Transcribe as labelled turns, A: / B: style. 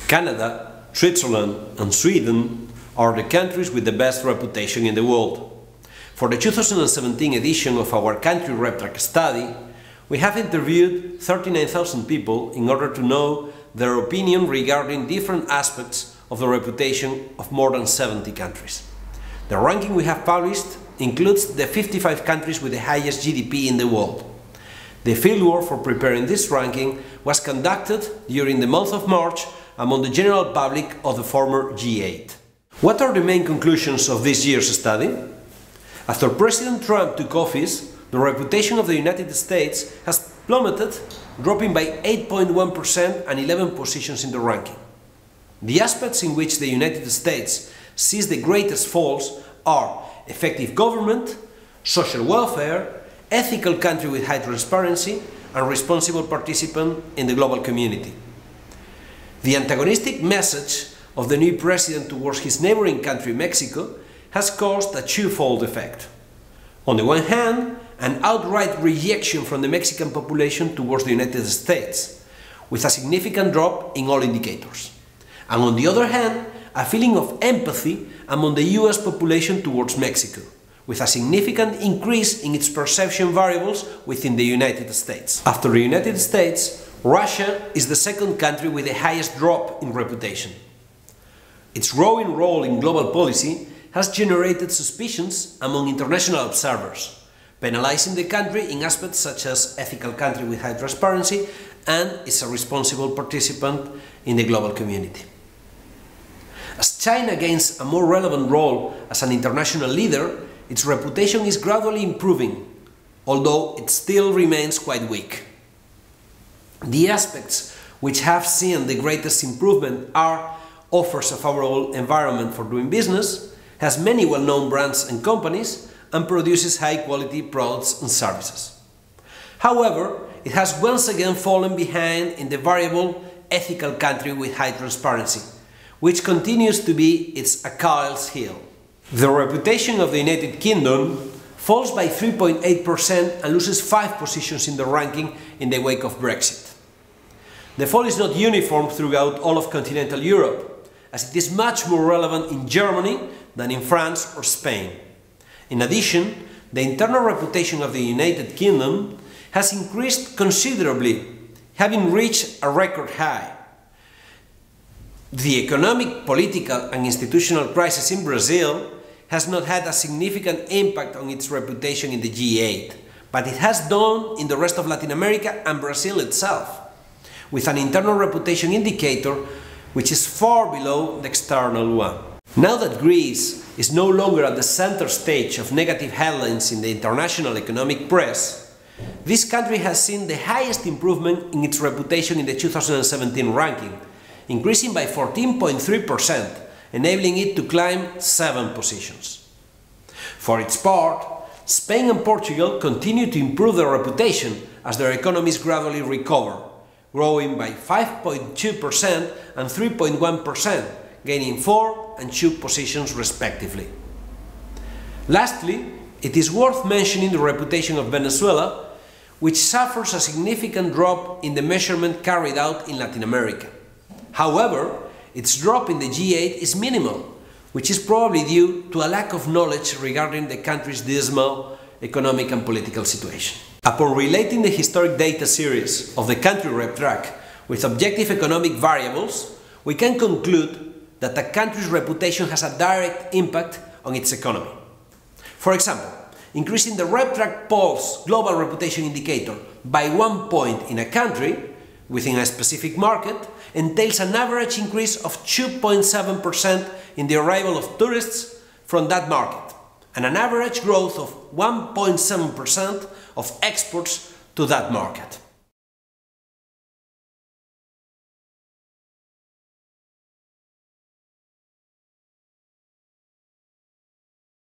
A: Canada, Switzerland and Sweden are the countries with the best reputation in the world. For the 2017 edition of our country RepTrak study, we have interviewed 39,000 people in order to know their opinion regarding different aspects of the reputation of more than 70 countries. The ranking we have published includes the 55 countries with the highest GDP in the world. The fieldwork for preparing this ranking was conducted during the month of March among the general public of the former G8. What are the main conclusions of this year's study? After President Trump took office, the reputation of the United States has plummeted, dropping by 8.1% and 11 positions in the ranking. The aspects in which the United States sees the greatest falls are effective government, social welfare, ethical country with high transparency, and responsible participant in the global community. The antagonistic message of the new president towards his neighboring country Mexico has caused a twofold effect. On the one hand, an outright rejection from the Mexican population towards the United States, with a significant drop in all indicators. And on the other hand, a feeling of empathy among the US population towards Mexico, with a significant increase in its perception variables within the United States. After the United States, Russia is the second country with the highest drop in reputation. Its growing role in global policy has generated suspicions among international observers, penalizing the country in aspects such as ethical country with high transparency and is a responsible participant in the global community. As China gains a more relevant role as an international leader, its reputation is gradually improving, although it still remains quite weak. The aspects which have seen the greatest improvement are offers a favorable environment for doing business, has many well-known brands and companies, and produces high-quality products and services. However, it has once again fallen behind in the variable ethical country with high transparency, which continues to be its Achilles heel. The reputation of the United Kingdom falls by 3.8% and loses 5 positions in the ranking in the wake of Brexit. The fall is not uniform throughout all of Continental Europe, as it is much more relevant in Germany than in France or Spain. In addition, the internal reputation of the United Kingdom has increased considerably, having reached a record high. The economic, political and institutional crisis in Brazil has not had a significant impact on its reputation in the G8, but it has done in the rest of Latin America and Brazil itself, with an internal reputation indicator which is far below the external one. Now that Greece is no longer at the center stage of negative headlines in the international economic press, this country has seen the highest improvement in its reputation in the 2017 ranking, increasing by 14.3%, enabling it to climb 7 positions. For its part, Spain and Portugal continue to improve their reputation as their economies gradually recover, growing by 5.2% and 3.1%, gaining 4 and 2 positions respectively. Lastly, it is worth mentioning the reputation of Venezuela, which suffers a significant drop in the measurement carried out in Latin America. However, its drop in the G8 is minimal, which is probably due to a lack of knowledge regarding the country's dismal economic and political situation. Upon relating the historic data series of the country RepTrak with objective economic variables, we can conclude that a country's reputation has a direct impact on its economy. For example, increasing the RepTrak Pulse global reputation indicator by 1 point in a country within a specific market entails an average increase of 2.7% in the arrival of tourists from that market, and an average growth of 1.7% of exports to that market.